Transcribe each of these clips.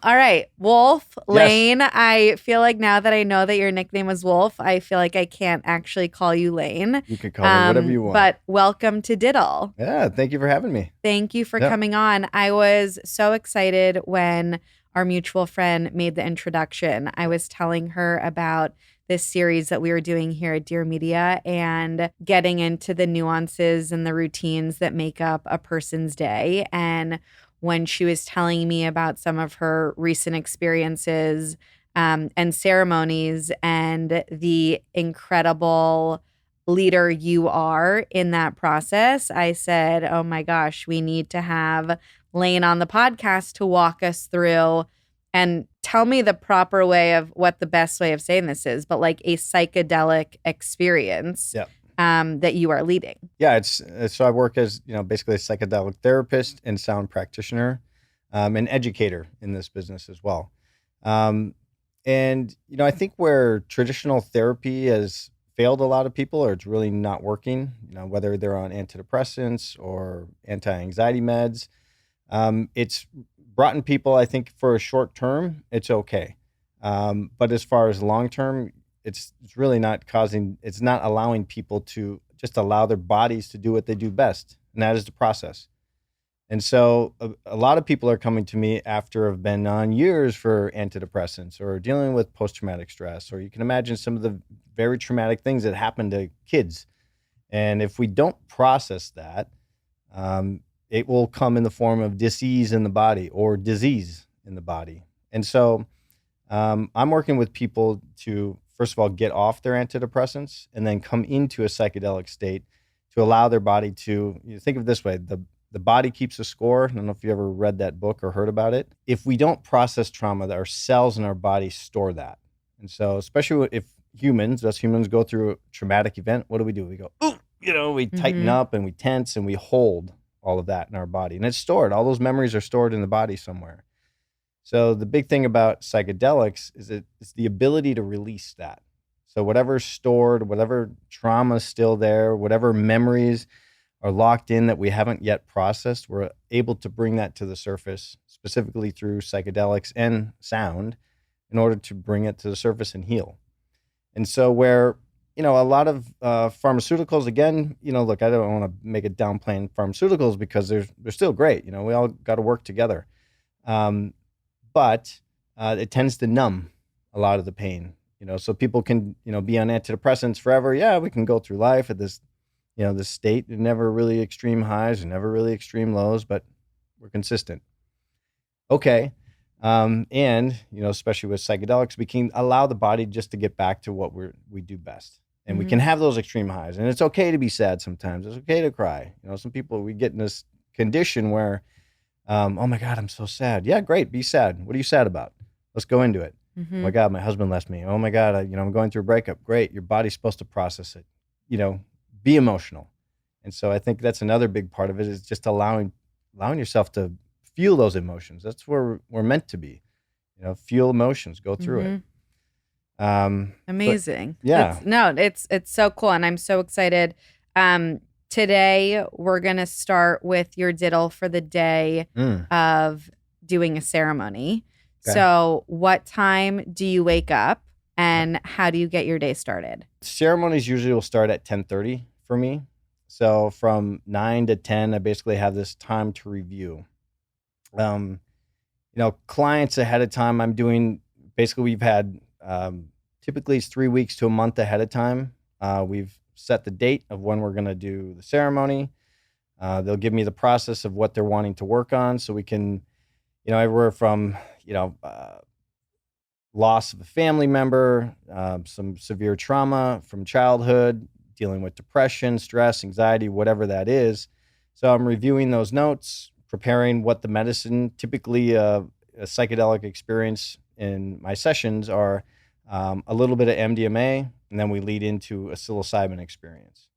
All right, Wolf, Yes. Lane. I feel like now that I know that your nickname was Wolf, I feel like I can't actually call you Lane. You can call me whatever you want. But welcome to DITL. Yeah, thank you for having me. Thank you for Yep. coming on. I was so excited when our mutual friend made the introduction. I was telling her about this series that we were doing here at Dear Media and getting into the nuances and the routines that make up a person's day. And when she was telling me about some of her recent experiences and ceremonies and the incredible leader you are in that process, I said, oh my gosh, we need to have Lane on the podcast to walk us through and tell me the proper way of what the best way of saying this is, but like a psychedelic experience Yeah. that you are leading. Yeah, it's so I work as, basically a psychedelic therapist and sound practitioner, and educator in this business as well. Um, and I think where traditional therapy has failed a lot of people, or it's really not working, whether they're on antidepressants or anti-anxiety meds, it's brought in people, I think, for a short term, it's okay. But as far as long term, it's really not it's not allowing people to just allow their bodies to do what they do best, and that is the process. And so a lot of people are coming to me after have been on years for antidepressants or dealing with post-traumatic stress, or you can imagine some of the very traumatic things that happen to kids. And if we don't process that, it will come in the form of disease in the body or disease in the body. And so I'm working with people to, first of all, get off their antidepressants and then come into a psychedelic state to allow their body to, think of it this way, the body keeps a score. I don't know if you ever read that book or heard about it. If we don't process trauma, our cells in our body store that. And so, especially if us humans go through a traumatic event, what do? We go, ooh, we tighten up and we tense and we hold all of that in our body. And it's stored. All those memories are stored in the body somewhere. So the big thing about psychedelics is it's the ability to release that. So whatever's stored, whatever trauma's still there, whatever memories are locked in that we haven't yet processed, we're able to bring that to the surface, specifically through psychedelics and sound, in order to bring it to the surface and heal. And so where, a lot of pharmaceuticals, again, look, I don't want to make it downplaying pharmaceuticals because they're still great. We all got to work together. But it tends to numb a lot of the pain, so people can, be on antidepressants forever. Yeah, we can go through life at this, this state, never really extreme highs and never really extreme lows, but we're consistent. Okay. And, especially with psychedelics, we can allow the body just to get back to what we do best. And we can have those extreme highs, and it's okay to be sad sometimes. It's okay to cry. Some people, we get in this condition where, oh my God, I'm so sad. Yeah, great. Be sad. What are you sad about? Let's go into it. Oh my God, my husband left me. Oh my God, I'm going through a breakup. Great. Your body's supposed to process it. Be emotional. And so I think that's another big part of it, is just allowing yourself to feel those emotions. That's where we're meant to be. Feel emotions, go through it. Amazing. Yeah. It's so cool. And I'm so excited. Today, we're going to start with your diddle for the day of doing a ceremony. Okay. So what time do you wake up and how do you get your day started? Ceremonies usually will start at 10:30 for me. So from 9 to 10, I basically have this time to review. Clients ahead of time, I'm doing, basically we've had, typically it's 3 weeks to a month ahead of time. We've set the date of when we're going to do the ceremony. They'll give me the process of what they're wanting to work on, so we can, everywhere from, loss of a family member, some severe trauma from childhood, dealing with depression, stress, anxiety, whatever that is. So I'm reviewing those notes, preparing what the medicine, typically a psychedelic experience in my sessions are a little bit of MDMA, and then we lead into a psilocybin experience.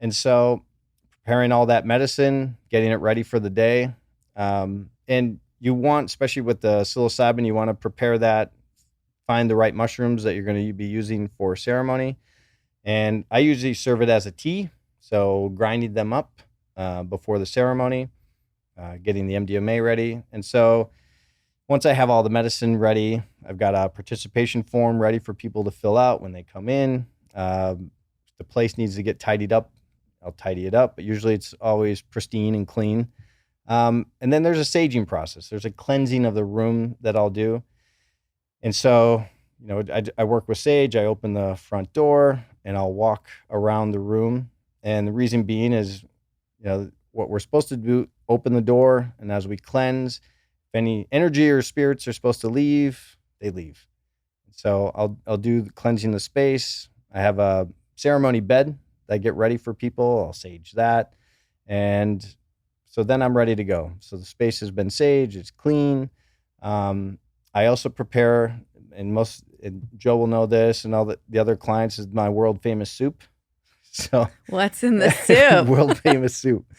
And so preparing all that medicine, getting it ready for the day. And you want, especially with the psilocybin, you want to prepare that, find the right mushrooms that you're going to be using for ceremony. And I usually serve it as a tea, so grinding them up before the ceremony, getting the MDMA ready. And so Once I have all the medicine ready, I've got a participation form ready for people to fill out when they come in. The place needs to get tidied up. I'll tidy it up, but usually it's always pristine and clean. And then there's a saging process. There's a cleansing of the room that I'll do. And so, I work with sage. I open the front door and I'll walk around the room. And the reason being is, what we're supposed to do, open the door. And as we cleanse, if any energy or spirits are supposed to leave, they leave. So I'll do cleansing the space. I have a ceremony bed that I get ready for people. I'll sage that. And so then I'm ready to go. So the space has been saged. It's clean. I also prepare, and Joe will know this, and all the other clients, is my world famous soup. So what's in the soup? World famous soup.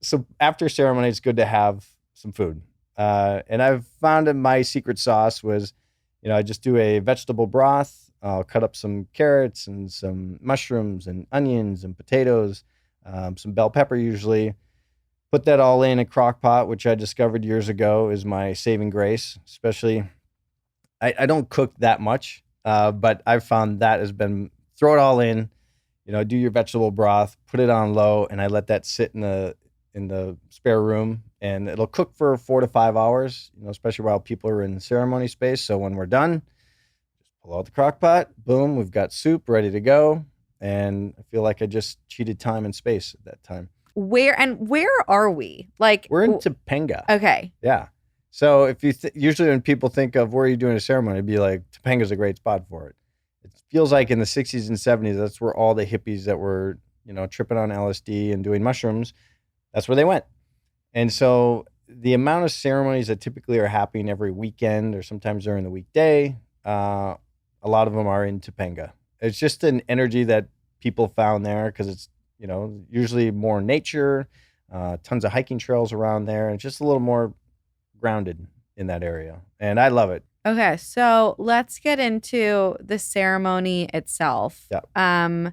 So after ceremony, it's good to have some food. And I've found that my secret sauce was, I just do a vegetable broth. I'll cut up some carrots and some mushrooms and onions and potatoes, some bell pepper usually. Put that all in a crock pot, which I discovered years ago is my saving grace. Especially, I don't cook that much, but I've found that has been, throw it all in, do your vegetable broth, put it on low, and I let that sit in the spare room, and it'll cook for 4 to 5 hours, especially while people are in the ceremony space. So when we're done, just pull out the crock pot, boom, we've got soup ready to go. And I feel like I just cheated time and space at that time. Where are we? Like, we're in Topanga. Okay. Yeah. So if you usually when people think of where are you doing a ceremony, it'd be like Topanga's a great spot for it. It feels like in the 60s and 70s, that's where all the hippies that were, tripping on LSD and doing mushrooms, that's where they went. And so the amount of ceremonies that typically are happening every weekend or sometimes during the weekday, a lot of them are in Topanga. It's just an energy that people found there because it's, usually more nature, tons of hiking trails around there, and just a little more grounded in that area. And I love it. Okay, so let's get into the ceremony itself. Yeah.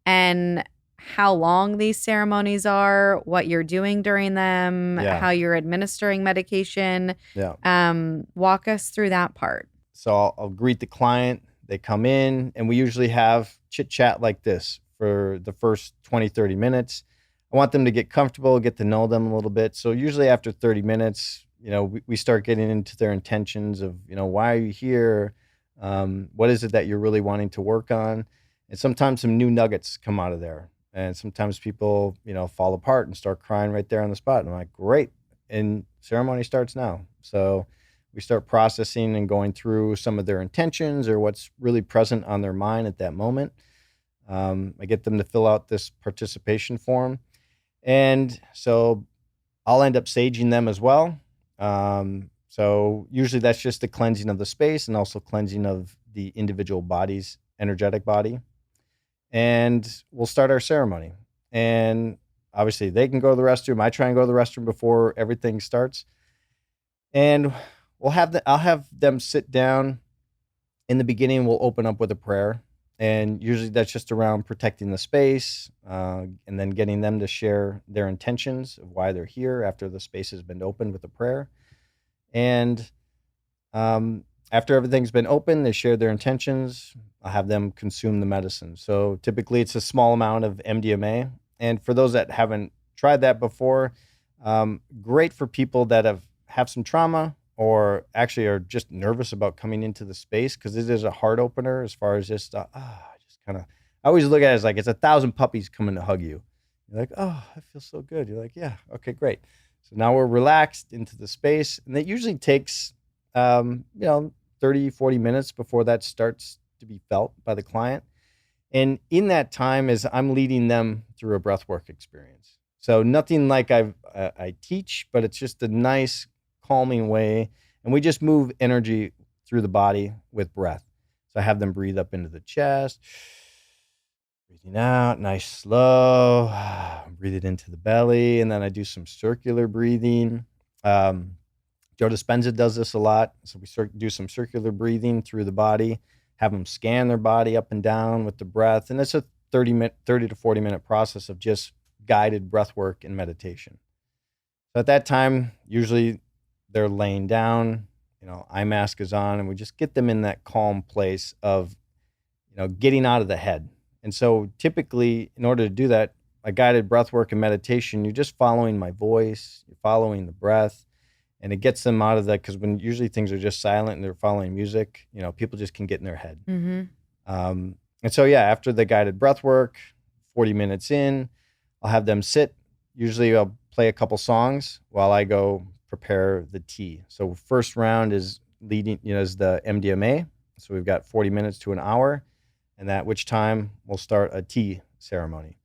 And how long these ceremonies are, what you're doing during them, how you're administering medication. Yeah. Walk us through that part. So I'll greet the client. They come in, and we usually have chit chat like this for the first 20, 30 minutes. I want them to get comfortable, get to know them a little bit. So usually after 30 minutes, we start getting into their intentions of, why are you here? What is it that you're really wanting to work on? And sometimes some new nuggets come out of there. And sometimes people, fall apart and start crying right there on the spot. And I'm like, great. And ceremony starts now. So we start processing and going through some of their intentions or what's really present on their mind at that moment. I get them to fill out this participation form. And so I'll end up saging them as well. So usually that's just the cleansing of the space and also cleansing of the individual body's energetic body. And we'll start our ceremony. And obviously they can go to the restroom. I try and go to the restroom before everything starts. And I'll have them sit down. In the beginning, we'll open up with a prayer. And usually that's just around protecting the space, and then getting them to share their intentions of why they're here after the space has been opened with a prayer. And after everything's been open, they share their intentions. I'll have them consume the medicine. So typically it's a small amount of MDMA. And for those that haven't tried that before, great for people that have some trauma or actually are just nervous about coming into the space, because it is a heart opener as far as just I always look at it as like it's 1,000 puppies coming to hug you. You're like, oh, I feel so good. You're like, yeah, okay, great. So now we're relaxed into the space, and it usually takes 30, 40 minutes before that starts to be felt by the client. And in that time is I'm leading them through a breathwork experience. So nothing like I teach, but it's just a nice calming way. And we just move energy through the body with breath. So I have them breathe up into the chest, breathing out, nice, slow, breathe it into the belly. And then I do some circular breathing. Joe Dispenza does this a lot. So we do some circular breathing through the body, have them scan their body up and down with the breath. And it's a 30 to 40 minute process of just guided breath work and meditation. So at that time, usually they're laying down, eye mask is on, and we just get them in that calm place of, getting out of the head. And so typically, in order to do that, a guided breath work and meditation, you're just following my voice, you're following the breath, and it gets them out of that, because when usually things are just silent and they're following music, people just can get in their head. Mm-hmm. And so, yeah, after the guided breath work, 40 minutes in, I'll have them sit. Usually I'll play a couple songs while I go prepare the tea. So first round is leading, is the MDMA. So we've got 40 minutes to an hour, and at which time we'll start a tea ceremony.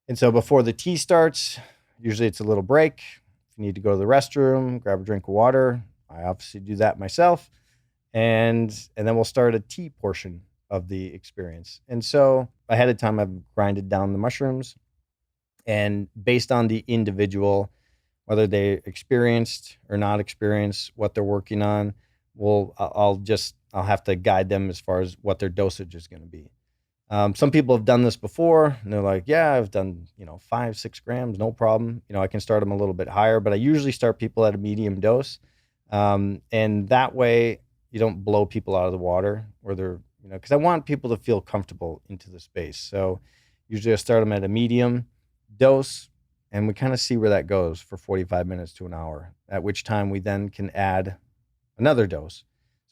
And so before the tea starts, usually it's a little break. If you need to go to the restroom, grab a drink of water. I obviously do that myself. And then we'll start a tea portion of the experience. And so ahead of time, I've grinded down the mushrooms, and based on the individual, whether they experienced or not experienced what they're working on, I'll have to guide them as far as what their dosage is going to be. Some people have done this before, and they're like, yeah, I've done, 5-6 grams, no problem. I can start them a little bit higher, but I usually start people at a medium dose. And that way you don't blow people out of the water, or they're, because I want people to feel comfortable into the space. So usually I start them at a medium dose, and we kind of see where that goes for 45 minutes to an hour, at which time we then can add another dose.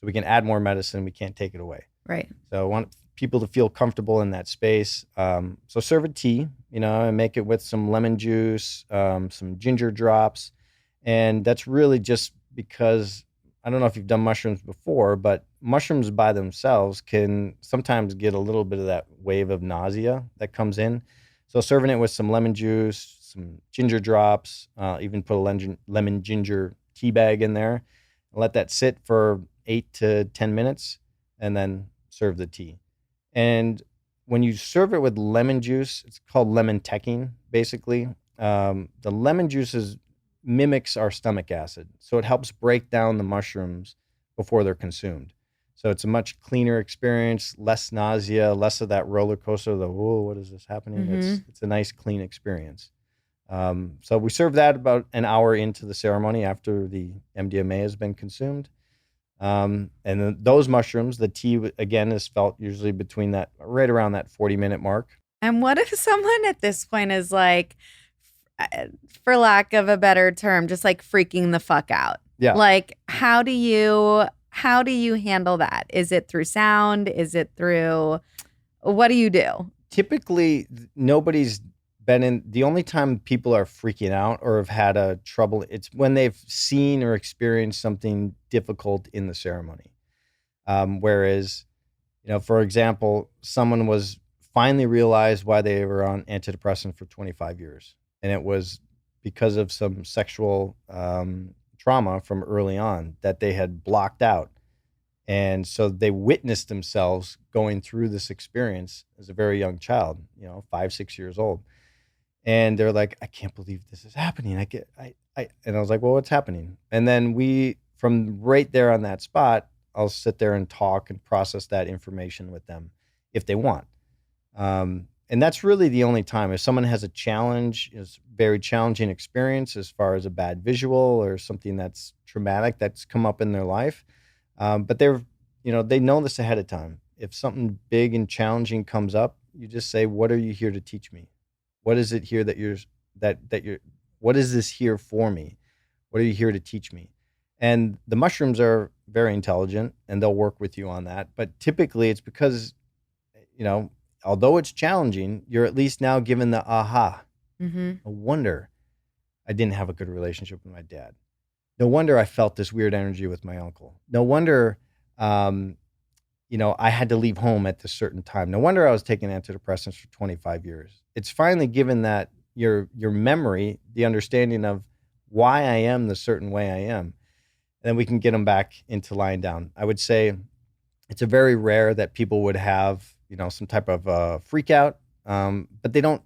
So we can add more medicine. We can't take it away. Right. So I want people to feel comfortable in that space. So serve a tea, and make it with some lemon juice, some ginger drops. And that's really just because, I don't know if you've done mushrooms before, but mushrooms by themselves can sometimes get a little bit of that wave of nausea that comes in. So serving it with some lemon juice, some ginger drops, even put a lemon ginger tea bag in there, and let that sit for 8 to 10 minutes, and then serve the tea. And when you serve it with lemon juice, it's called lemon teching, basically. The lemon juice mimics our stomach acid, so it helps break down the mushrooms before they're consumed. So it's a much cleaner experience, less nausea, less of that roller coaster, whoa, what is this happening? Mm-hmm. It's a nice, clean experience. So we serve that about an hour into the ceremony after the MDMA has been consumed. And then those mushrooms, the tea, again, is felt usually right around that 40-minute mark. And what if someone at this point is like, for lack of a better term, just like freaking the fuck out? Yeah. Like, how do you handle that? Is it through sound? Is it through, what do you do? Typically, nobody's been in. The only time people are freaking out or have had a trouble, it's when they've seen or experienced something difficult in the ceremony. Whereas, for example, someone was finally realized why they were on antidepressant for 25 years. And it was because of some sexual trauma from early on that they had blocked out. And so they witnessed themselves going through this experience as a very young child, 5-6 years old. And they're like, I can't believe this is happening. And I was like, well, what's happening? And then from right there on that spot, I'll sit there and talk and process that information with them if they want. And that's really the only time. If someone has a challenge, is very challenging experience as far as a bad visual or something that's traumatic that's come up in their life, but they know this ahead of time. If something big and challenging comes up, you just say, "What are you here to teach me? What is it here what is this here for me? What are you here to teach me?" And the mushrooms are very intelligent, and they'll work with you on that. But typically, it's because, although it's challenging, you're at least now given the aha. Mm-hmm. No wonder I didn't have a good relationship with my dad. No wonder I felt this weird energy with my uncle. No wonder, I had to leave home at this certain time. No wonder I was taking antidepressants for 25 years. It's finally given that your memory, the understanding of why I am the certain way I am. And then we can get them back into lying down. I would say it's a very rare that people would have, some type of freak out. But they don't,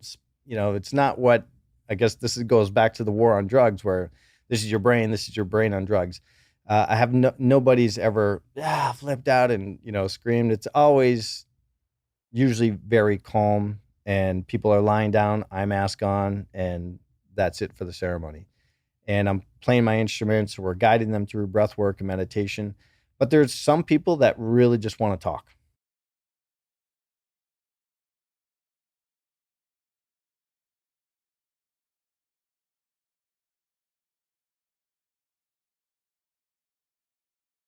it's not what, I guess goes back to the war on drugs, where this is your brain on drugs. I have nobody's ever flipped out and, screamed. It's always usually very calm, and people are lying down, eye mask on, and that's it for the ceremony. and I'm playing my instruments, or we're guiding them through breath work and meditation. But there's some people that really just want to talk.